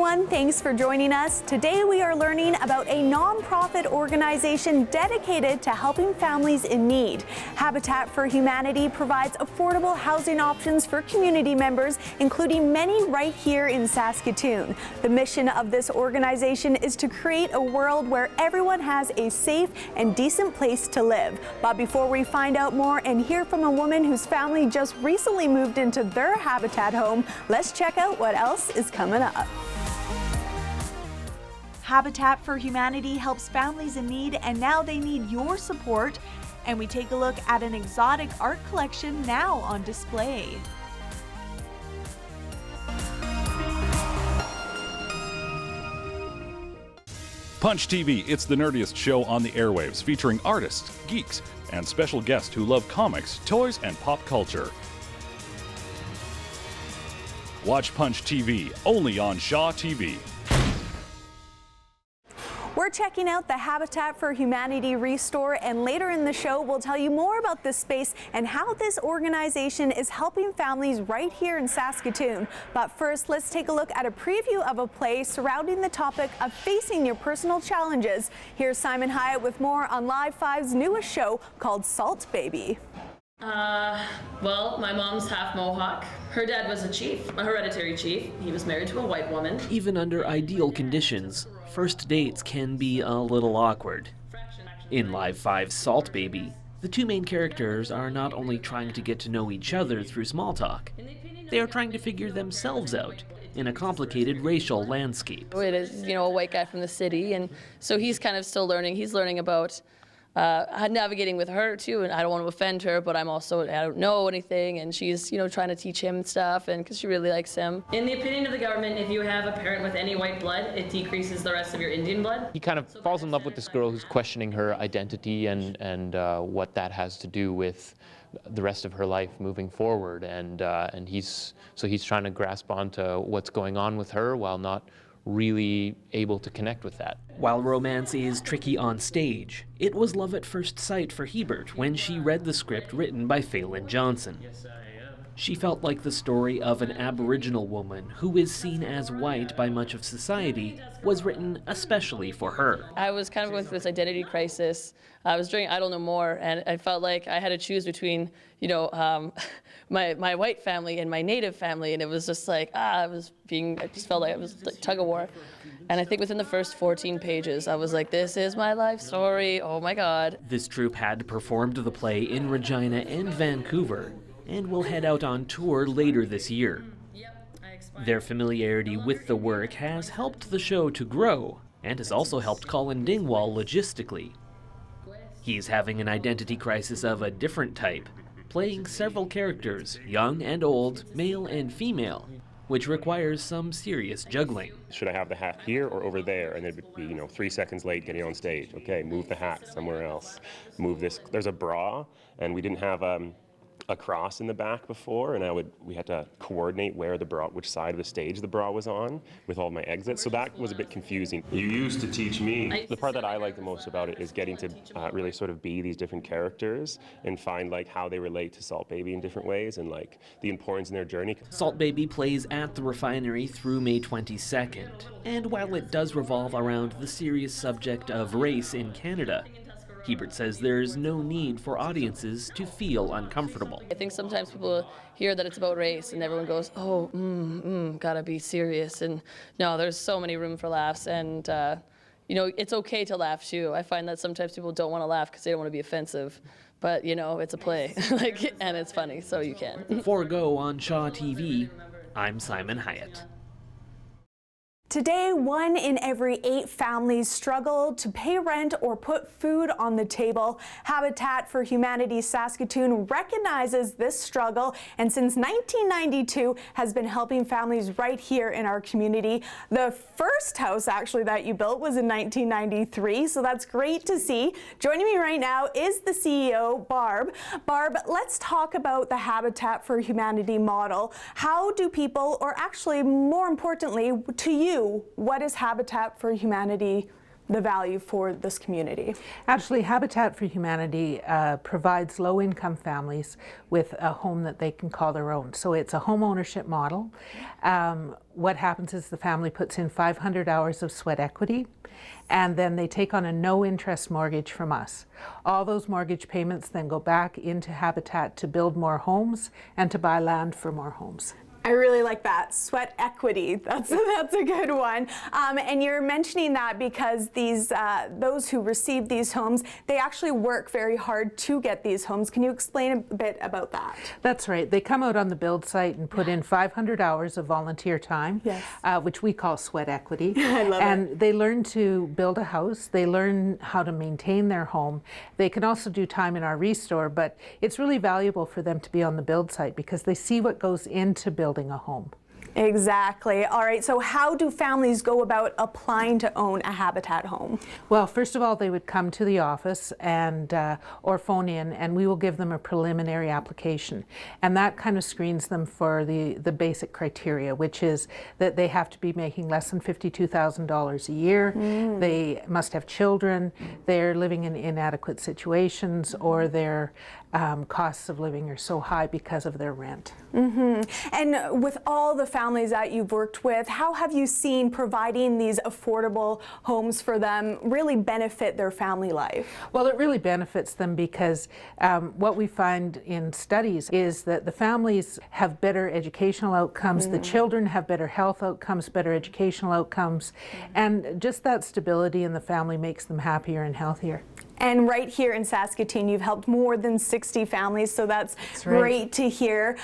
everyone, thanks for joining us. Today we are learning about a nonprofit organization dedicated to helping families in need. Habitat for Humanity provides affordable housing options for community members, including many right here in Saskatoon. The mission of this organization is to create a world where everyone has a safe and decent place to live. But before we find out more and hear from a woman whose family just recently moved into their Habitat home, let's check out what else is coming up. Habitat for Humanity helps families in need, and now they need your support. And we take a look at an exotic art collection now on display. Punch TV, it's the nerdiest show on the airwaves, featuring artists, geeks, and special guests who love comics, toys, and pop culture. Watch Punch TV, only on Shaw TV. We're checking out the Habitat for Humanity Restore, and later in the show we'll tell you more about this space and how this organization is helping families right here in Saskatoon. But first, let's take a look at a preview of a play surrounding the topic of facing your personal challenges. Here's Simon Hyatt with more on Live 5's newest show called Salt Baby. Well, my mom's half Mohawk. Her dad was a chief, a hereditary chief. He was married to a white woman. Even under ideal conditions, first dates can be a little awkward. In Live 5's Salt Baby, the two main characters are not only trying to get to know each other through small talk, they are trying to figure themselves out in a complicated racial landscape. It is, a white guy from the city, and so he's kind of still learning. He's learning about navigating with her too, and I don't want to offend her, but I don't know anything, and she's trying to teach him stuff, and because she really likes him. In the opinion of the government, if you have a parent with any white blood, it decreases the rest of your Indian blood. He kind of falls in love with this girl who's questioning her identity and what that has to do with the rest of her life moving forward, and he's trying to grasp onto what's going on with her while not really able to connect with that. While romance is tricky on stage, it was love at first sight for Hebert when she read the script written by Phelan Johnson. She felt like the story of an Aboriginal woman who is seen as white by much of society was written especially for her. I was kind of going through this identity crisis. I was doing I Don't Know More, and I felt like I had to choose between, my white family and my native family, and it was just like, I just felt like it was like tug of war. And I think within the first 14 pages, I was like, this is my life story, oh my God. This troupe had performed the play in Regina and Vancouver, and will head out on tour later this year. Their familiarity with the work has helped the show to grow, and has also helped Colin Dingwall logistically. He's having an identity crisis of a different type, playing several characters, young and old, male and female, which requires some serious juggling. Should I have the hat here or over there? And it'd be, 3 seconds late getting on stage. Okay, move the hat somewhere else. Move this. There's a bra, and we didn't have a cross in the back before, and we had to coordinate which side of the stage the bra was on with all my exits, so that was a bit confusing. You used to teach me. The part that I like the most about it is getting to really sort of be these different characters and find how they relate to Salt Baby in different ways, and the importance in their journey. Salt Baby plays at the Refinery through May 22nd, and while it does revolve around the serious subject of race in Canada, Hebert says there's no need for audiences to feel uncomfortable. I think sometimes people hear that it's about race and everyone goes, oh, gotta be serious. And no, there's so many room for laughs, and it's okay to laugh too. I find that sometimes people don't want to laugh because they don't want to be offensive, but it's a play, and it's funny, so you can. For Go on Shaw TV, I'm Simon Hyatt. Today, 1 in every 8 families struggle to pay rent or put food on the table. Habitat for Humanity Saskatoon recognizes this struggle, and since 1992 has been helping families right here in our community. The first house actually that you built was in 1993, so that's great to see. Joining me right now is the CEO, Barb. Barb, let's talk about the Habitat for Humanity model. How do people, or actually more importantly to you, what is Habitat for Humanity the value for this community? Actually, Habitat for Humanity provides low-income families with a home that they can call their own. So it's a home ownership model. What happens is the family puts in 500 hours of sweat equity, and then they take on a no-interest mortgage from us. All those mortgage payments then go back into Habitat to build more homes and to buy land for more homes. I really like that, sweat equity. That's a good one. And you're mentioning that because those who receive these homes, they actually work very hard to get these homes. Can you explain a bit about that? That's right. They come out on the build site and put in 500 hours of volunteer time, yes. Which we call sweat equity. I love and it. They learn to build a house. They learn how to maintain their home. They can also do time in our restore, but it's really valuable for them to be on the build site because they see what goes into building a home. Exactly. All right, so how do families go about applying to own a Habitat home? Well, first of all, they would come to the office and or phone in, and we will give them a preliminary application. And that kind of screens them for the basic criteria, which is that they have to be making less than $52,000 a year, they must have children, they're living in inadequate situations, or their costs of living are so high because of their rent. And with all the families that you've worked with, how have you seen providing these affordable homes for them really benefit their family life? Well, it really benefits them because what we find in studies is that the families have better educational outcomes, the children have better health outcomes, better educational outcomes, and just that stability in the family makes them happier and healthier. And right here in Saskatoon, you've helped more than 60 families, so that's right. Great to hear.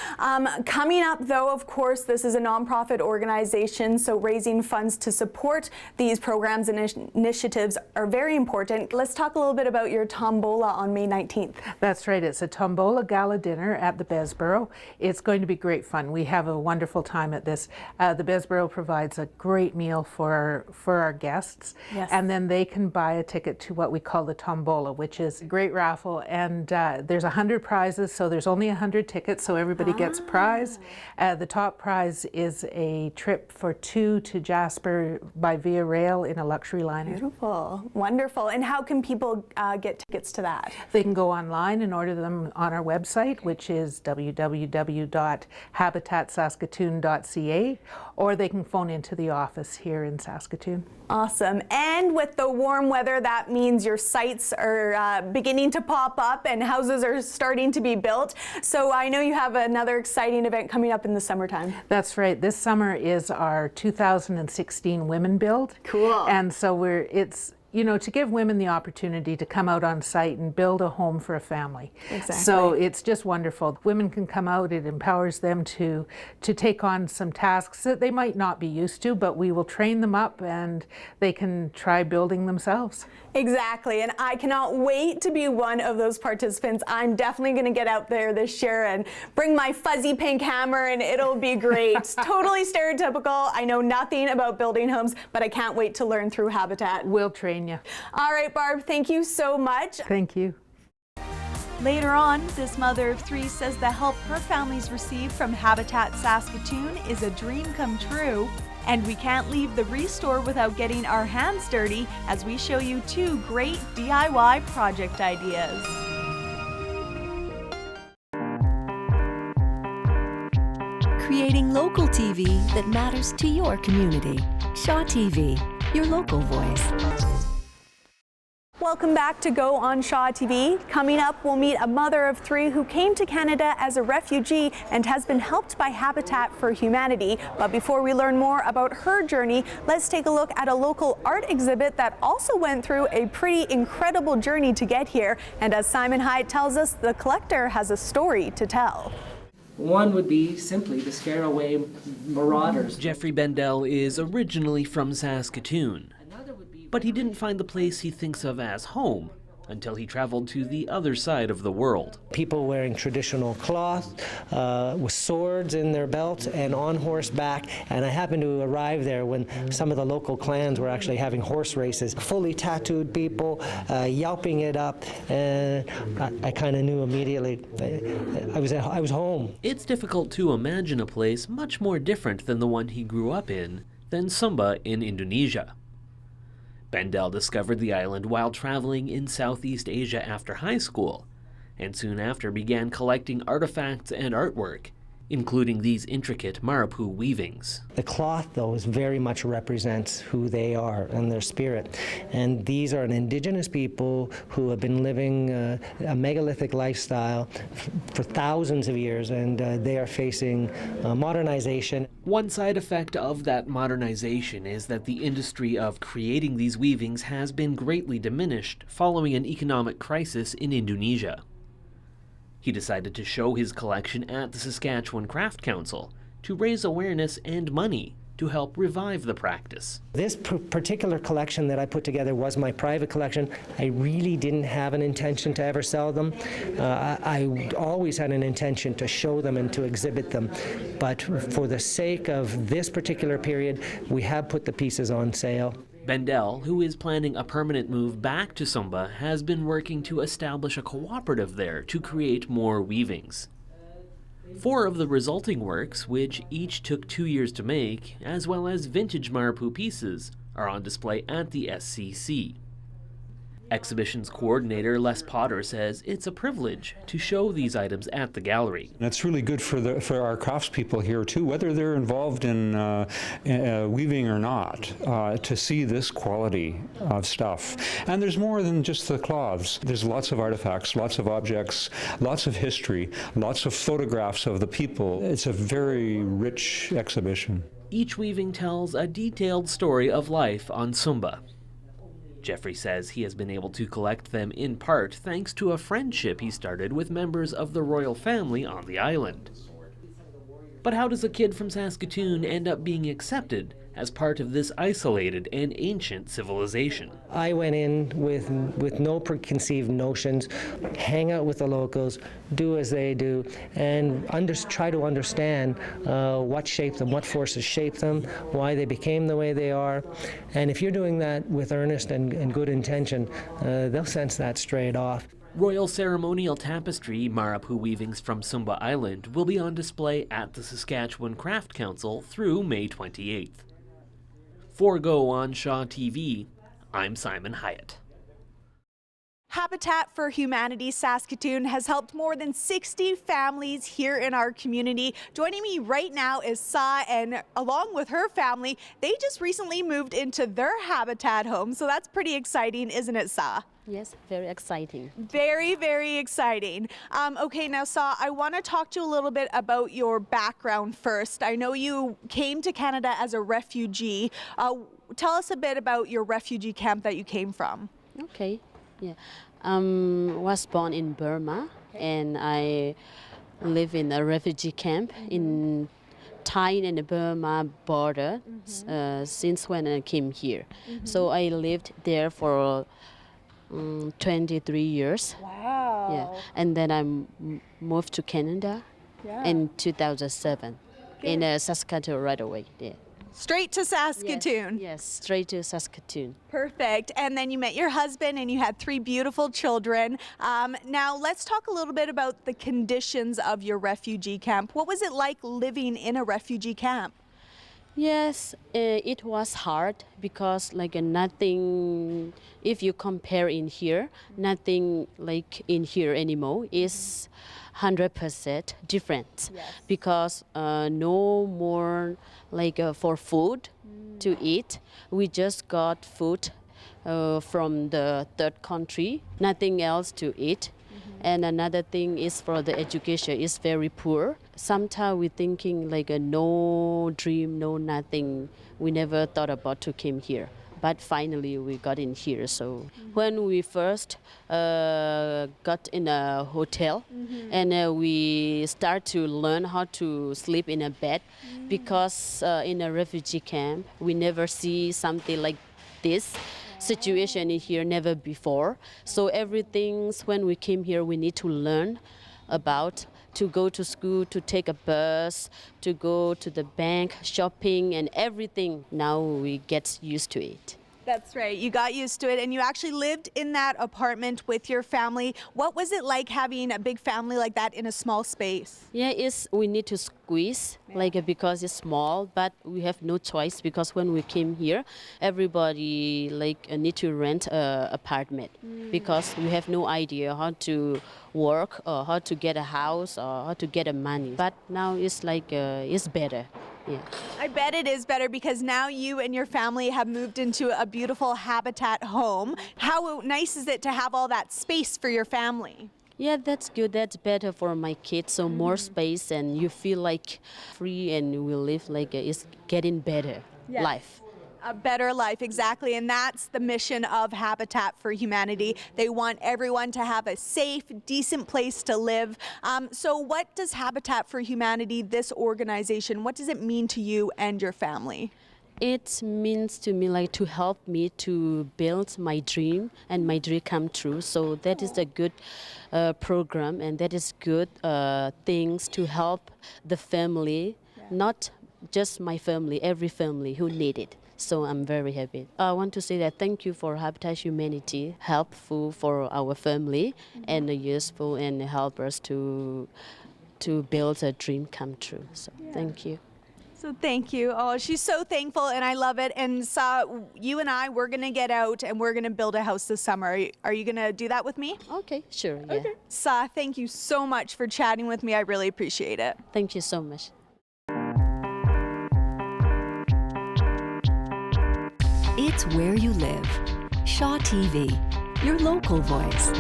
Coming up, though, of course, this is a nonprofit organization, so raising funds to support these programs and initiatives are very important. Let's talk a little bit about your tombola on May 19th. That's right. It's a tombola gala dinner at the Besborough. It's going to be great fun. We have a wonderful time at this. The Besborough provides a great meal for our guests, yes. And then they can buy a ticket to what we call the tombola, which is a great raffle, and there's 100 prizes, so there's only 100 tickets, so everybody gets a prize. The top prize is a trip for two to Jasper by via rail in a luxury liner. Beautiful, wonderful. And how can people get tickets to that? They can go online and order them on our website, which is www.habitatsaskatoon.ca, or they can phone into the office here in Saskatoon. Awesome. And with the warm weather, that means your sites are beginning to pop up and houses are starting to be built. So I know you have another exciting event coming up in the summertime. That's right. This summer is our 2016 Women Build. Cool. And so it's to give women the opportunity to come out on site and build a home for a family. Exactly. So it's just wonderful. Women can come out, it empowers them to take on some tasks that they might not be used to, but we will train them up and they can try building themselves. Exactly, and I cannot wait to be one of those participants. I'm definitely going to get out there this year and bring my fuzzy pink hammer, and it'll be great. Totally stereotypical. I know nothing about building homes, but I can't wait to learn through Habitat. We'll train you. All right, Barb, thank you so much. Thank you. Later on, this mother of three says the help her families receive from Habitat Saskatoon is a dream come true. And we can't leave the Restore without getting our hands dirty as we show you two great DIY project ideas. Creating local TV that matters to your community. Shaw TV, your local voice. Welcome back to Go on Shaw TV. Coming up, we'll meet a mother of three who came to Canada as a refugee and has been helped by Habitat for Humanity. But before we learn more about her journey, let's take a look at a local art exhibit that also went through a pretty incredible journey to get here. And as Simon Hyde tells us, the collector has a story to tell. One would be simply to scare away marauders. Jeffrey Bendel is originally from Saskatoon, but he didn't find the place he thinks of as home until he traveled to the other side of the world. People wearing traditional cloth, with swords in their belts and on horseback, and I happened to arrive there when some of the local clans were actually having horse races. Fully tattooed people, yelping it up, and I kind of knew immediately I was home. It's difficult to imagine a place much more different than the one he grew up in than Sumba in Indonesia. Bendel discovered the island while traveling in Southeast Asia after high school, and soon after began collecting artifacts and artwork, including these intricate Marapu weavings. The cloth, though, very much represents who they are and their spirit. And these are an indigenous people who have been living a megalithic lifestyle for thousands of years, and they are facing modernization. One side effect of that modernization is that the industry of creating these weavings has been greatly diminished following an economic crisis in Indonesia. He decided to show his collection at the Saskatchewan Craft Council to raise awareness and money to help revive the practice. This particular collection that I put together was my private collection. I really didn't have an intention to ever sell them. I always had an intention to show them and to exhibit them. But for the sake of this particular period, we have put the pieces on sale. Bendel, who is planning a permanent move back to Sumba, has been working to establish a cooperative there to create more weavings. 4 of the resulting works, which each took 2 years to make, as well as vintage Marapu pieces, are on display at the SCC. Exhibitions coordinator Les Potter says it's a privilege to show these items at the gallery. And it's really good for our craftspeople here too, whether they're involved in weaving or not, to see this quality of stuff. And there's more than just the cloths. There's lots of artifacts, lots of objects, lots of history, lots of photographs of the people. It's a very rich exhibition. Each weaving tells a detailed story of life on Sumba. Jeffrey says he has been able to collect them in part thanks to a friendship he started with members of the royal family on the island. But how does a kid from Saskatoon end up being accepted as part of this isolated and ancient civilization? I went in with no preconceived notions, hang out with the locals, do as they do, and try to understand what shaped them, what forces shaped them, why they became the way they are. And if you're doing that with earnest and good intention, they'll sense that straight off. Royal ceremonial tapestry Marapu weavings from Sumba Island will be on display at the Saskatchewan Craft Council through May 28th. For Go on Shaw TV, I'm Simon Hyatt. Habitat for Humanity Saskatoon has helped more than 60 families here in our community. Joining me right now is Sa, and along with her family, they just recently moved into their Habitat home, so that's pretty exciting, isn't it, Sa? Yes, very exciting. Very, very exciting. Okay, now, Sa, I want to talk to you a little bit about your background first. I know you came to Canada as a refugee. Tell us a bit about your refugee camp that you came from. Okay, yeah. Was born in Burma, and I live in a refugee camp in Thai and Burma border since when I came here. So I lived there for 23 years. Wow. Yeah, and then I moved to Canada in 2007 in Saskatoon right away. Yeah. Straight to Saskatoon. Yes, straight to Saskatoon. Perfect. And then you met your husband and you had 3 beautiful children. Now let's talk a little bit about the conditions of your refugee camp. What was it like living in a refugee camp? Yes, it was hard because nothing, if you compare in here, nothing like in here anymore is 100% different. Yes. Because no more for food to eat. We just got food from the third country, nothing else to eat. And another thing is for the education is very poor. Sometimes we thinking no dream, no nothing. We never thought about to came here. But finally we got in here. So when we first got in a hotel and we start to learn how to sleep in a bed because in a refugee camp we never see something like this situation in here, never before. So everything when we came here we need to learn about to go to school, to take a bus, to go to the bank, shopping and everything. Now we get used to it. That's right. You got used to it, and you actually lived in that apartment with your family. What was it like having a big family like that in a small space? Yeah, we need to squeeze because it's small, but we have no choice because when we came here, everybody need to rent a apartment because we have no idea how to work or how to get a house or how to get a money. But now it's it's better. Yeah. I bet it is better because now you and your family have moved into a beautiful Habitat home. How nice is it to have all that space for your family? Yeah, that's good. That's better for my kids. So more space and you feel free and you will live it's getting better life. A better life, exactly. And that's the mission of Habitat for Humanity. They want everyone to have a safe, decent place to live. So what does Habitat for Humanity, this organization, what does it mean to you and your family? It means to me to help me to build my dream and my dream come true. So that is a good program and that is good things to help the family, not just my family, every family who need it. So I'm very happy. I want to say that thank you for Habitat Humanity, helpful for our family and useful and help us to build a dream come true. So thank you. So thank you. Oh, she's so thankful and I love it. And you and I, we're going to get out and we're going to build a house this summer. Are you going to do that with me? Okay, sure. Yeah. Okay. Sa, thank you so much for chatting with me. I really appreciate it. Thank you so much. It's where you live. Shaw TV, your local voice.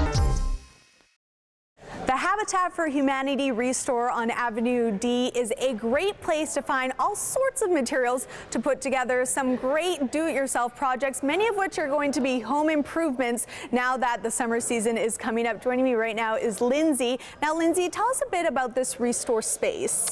The Habitat for Humanity Restore on Avenue D is a great place to find all sorts of materials to put together some great do-it-yourself projects, many of which are going to be home improvements now that the summer season is coming up. Joining me right now is Lindsay. Now, Lindsay, tell us a bit about this Restore space.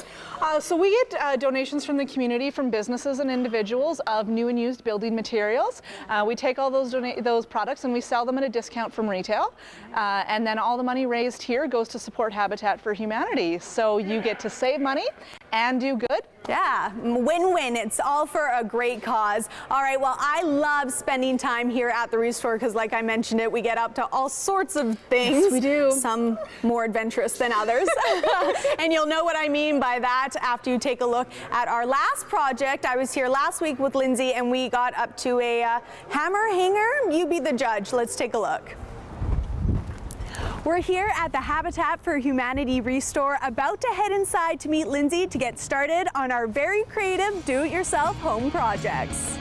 So we get donations from the community, from businesses and individuals of new and used building materials. We take all those products and we sell them at a discount from retail. And then all the money raised here goes to support Habitat for Humanity. So you get to save money and do good. Yeah, win-win. It's all for a great cause. All right, well, I love spending time here at the Restore because, like I mentioned it, we get up to all sorts of things. Yes, we do. Some more adventurous than others. And you'll know what I mean by that after you take a look at our last project. I was here last week with Lindsay and we got up to a hammer hanger. You be the judge. Let's take a look. We're here at the Habitat for Humanity Restore, about to head inside to meet Lindsay to get started on our very creative do-it-yourself home projects.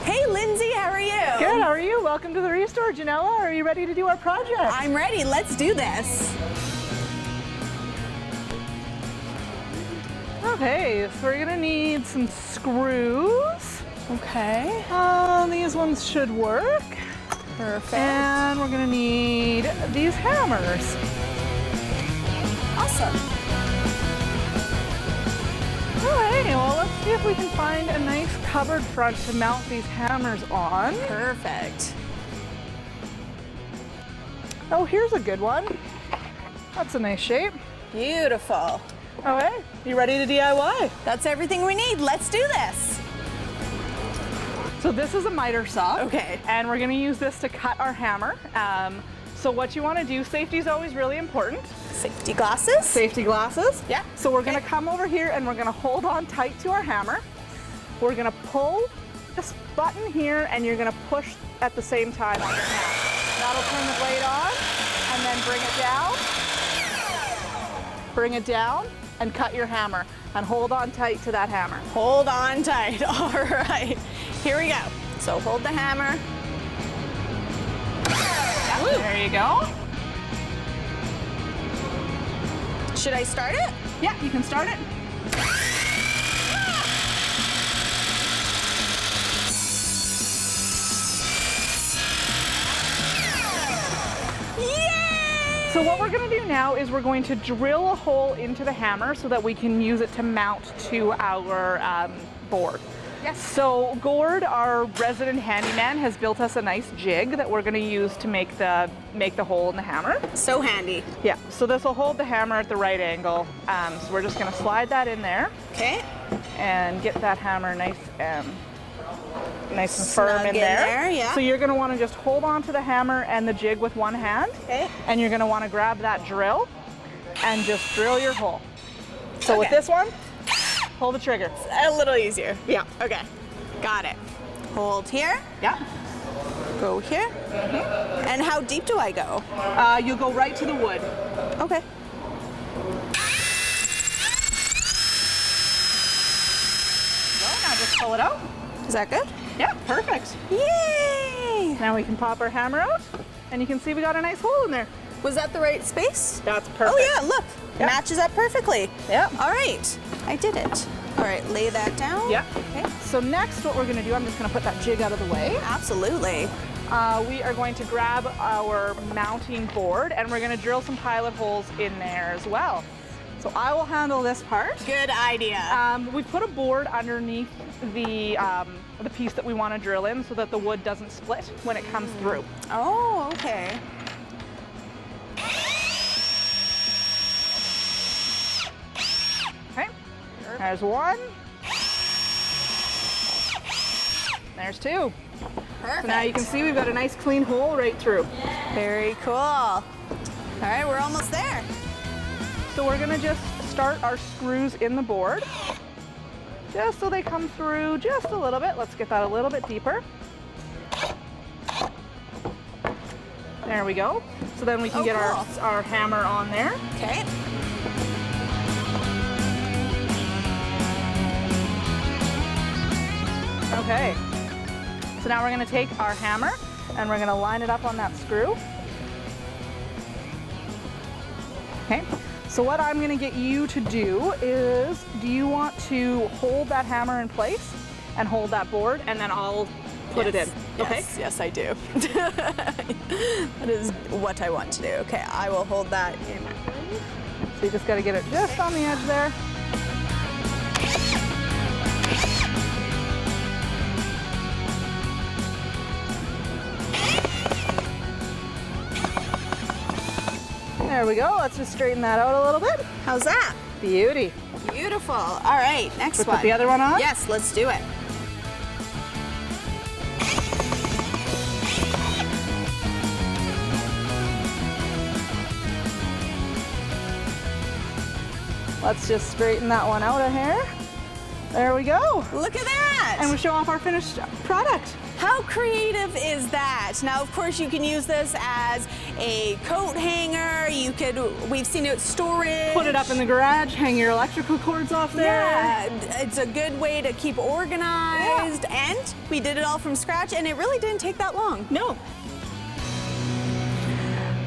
Hey Lindsay, how are you? Good, how are you? Welcome to the Restore, Janella. Are you ready to do our project? I'm ready, let's do this. Okay, so we're gonna need some screws. Okay. These ones should work. Perfect. And we're gonna need these hammers. Awesome. All right, well, let's see if we can find a nice cupboard front to mount these hammers on. Perfect. Oh, here's a good one. That's a nice shape. Beautiful. All right, you ready to DIY? That's everything we need. Let's do this. So this is a miter saw. Okay. And we're gonna use this to cut our hammer. So what you wanna do, safety is always really important. Safety glasses? Safety glasses. Yeah. So we're gonna come over here and we're gonna hold on tight to our hammer. We're gonna pull this button here and you're gonna push at the same time on your hammer. That'll turn the blade on and then bring it down. Bring it down and cut your hammer and hold on tight to that hammer. Hold on tight. All right. Here we go. So hold the hammer. Yep, there you go. Should I start it? Yeah, you can start it. Yay! So what we're going to do now is we're going to drill a hole into the hammer so that we can use it to mount to our board. Yes. So Gord, our resident handyman, has built us a nice jig that we're going to use to make the hole in the hammer. So handy. Yeah, so this will hold the hammer at the right angle. So we're just going to slide that in there. Okay. And get that hammer nice and Nice and firm Snug in there. yeah. So you're going to want to just hold on to the hammer and the jig with one hand. Okay. And you're going to want to grab that drill and just drill your hole. So with this one, pull the trigger. A little easier. Yeah. Okay. Got it. Hold here. Yeah. Go here. And how deep do I go? You'll go right to the wood. Okay. Now just pull it out. Is that good? Yeah, perfect. Yay! Now we can pop our hammer out, and you can see we got a nice hole in there. Was that the right space? That's perfect. Oh yeah, look. Yeah. Matches up perfectly. Yeah. All right. I did it. All right, lay that down. Yeah. Okay. So next what we're gonna do, I'm just gonna put that jig out of the way. Absolutely. We are going to grab our mounting board and we're gonna drill some pilot holes in there as well. So I will handle this part. Good idea. We put a board underneath the piece that we want to drill in so that the wood doesn't split when it comes through. Oh, okay. Okay, there's one. There's two. Perfect. So now you can see we've got a nice clean hole right through. Very cool. All right, we're almost there. So we're gonna just start our screws in the board, just so they come through just a little bit. Let's get that a little bit deeper. There we go. So then we can get our hammer on there. Okay. Okay. So now we're gonna take our hammer and we're gonna line it up on that screw. Okay. So what I'm gonna get you to do is, do you want to hold that hammer in place and hold that board and then I'll put it in? Okay. Yes, I do. That is what I want to do. Okay, I will hold that in. So you just gotta get it just on the edge there. There we go. Let's just straighten that out a little bit. How's that? Beauty. Beautiful. All right, next one. Put the other one on? Yes, let's do it. Let's just straighten that one out a hair. There we go. Look at that. And we show off our finished product. How creative is that? Now, of course, you can use this as a coat hanger. We've seen it storage. Put it up in the garage, hang your electrical cords off there. Yeah, it's a good way to keep organized. Yeah. And we did it all from scratch, and it really didn't take that long. No.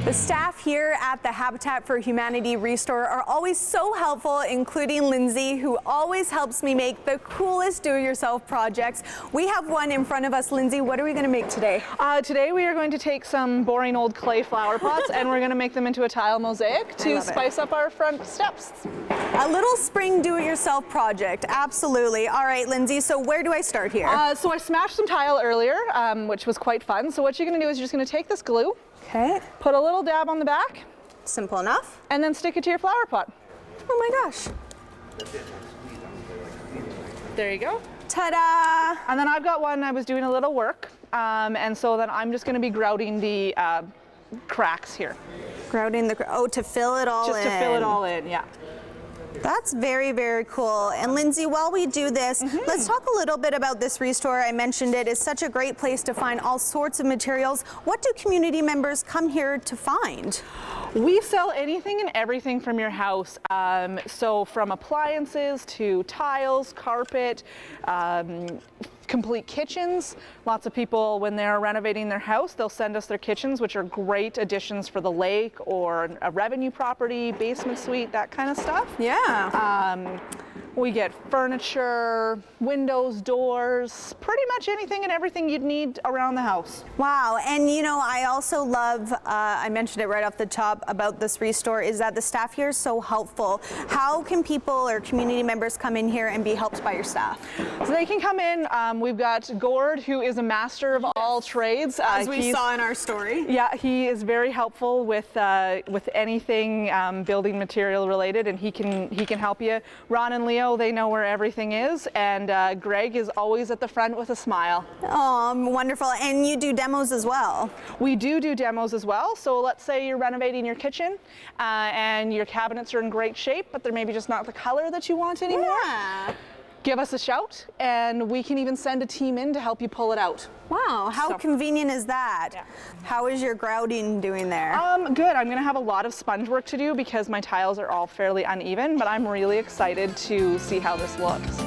The staff here at the Habitat for Humanity Restore are always so helpful, including Lindsay, who always helps me make the coolest do-it-yourself projects. We have one in front of us. Lindsay, what are we going to make today? Today we are going to take some boring old clay flower pots and we're going to make them into a tile mosaic to spice up our front steps. A little spring do-it-yourself project, absolutely. All right, Lindsay, so where do I start here? So I smashed some tile earlier, which was quite fun. So what you're going to do is you're just going to take this glue. Okay. Put a little dab on the back. Simple enough. And then stick it to your flower pot. Oh my gosh. There you go. Ta-da! And then I've got one, I was doing a little work, and so then I'm just going to be grouting the cracks here. Grouting to fill it all in. Just to fill it all in, yeah. That's very, very cool. And Lindsay, while we do this, let's talk a little bit about this restore. I mentioned it is such a great place to find all sorts of materials. What do community members come here to find? We sell anything and everything from your house. So from appliances to tiles, carpet, complete kitchens. Lots of people, when they're renovating their house, they'll send us their kitchens, which are great additions for the lake or a revenue property, basement suite, that kind of stuff. Yeah. We get furniture, windows, doors, pretty much anything and everything you'd need around the house. Wow, and you know, I also love, I mentioned it right off the top about this restore, is that the staff here is so helpful. How can people or community members come in here and be helped by your staff? So they can come in, We've got Gord, who is a master of all trades. As we saw in our story. Yeah, he is very helpful with anything building material related, and he can help you. Ron and Leo, they know where everything is, and Greg is always at the front with a smile. Oh, wonderful. And you do demos as well. We do demos as well. So let's say you're renovating your kitchen and your cabinets are in great shape, but they're maybe just not the color that you want anymore. Yeah. Give us a shout, and we can even send a team in to help you pull it out. Wow, how convenient is that? Yeah. How is your grouting doing there? Good. I'm going to have a lot of sponge work to do because my tiles are all fairly uneven, but I'm really excited to see how this looks.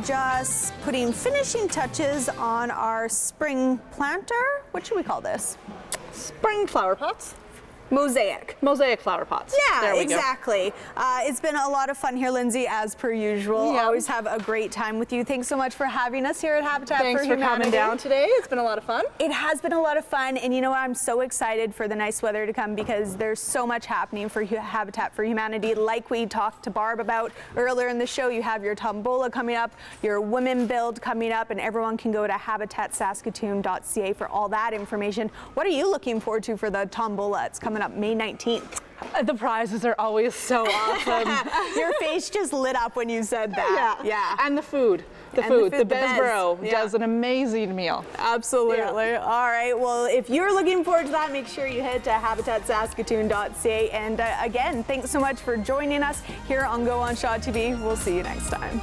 Just putting finishing touches on our spring planter. What should we call this? Spring flower pots. Mosaic. Mosaic flower pots. Yeah, there we exactly. It's been a lot of fun here, Lindsay, as per usual. Yeah. Always have a great time with you. Thanks so much for having us here at Habitat for Humanity. Thanks for coming down today. It's been a lot of fun. It has been a lot of fun, and you know what? I'm so excited for the nice weather to come because there's so much happening for Habitat for Humanity. Like we talked to Barb about earlier in the show, you have your tombola coming up, your women build coming up, and everyone can go to habitatsaskatoon.ca for all that information. What are you looking forward to for the tombola? It's coming up May 19th. The prizes are always so awesome. Your face just lit up when you said that. Yeah. And the food. The Bezbro does an amazing meal. Absolutely. Yeah. All right. Well, if you're looking forward to that, make sure you head to habitatsaskatoon.ca. And again, thanks so much for joining us here on Go on Shaw TV. We'll see you next time.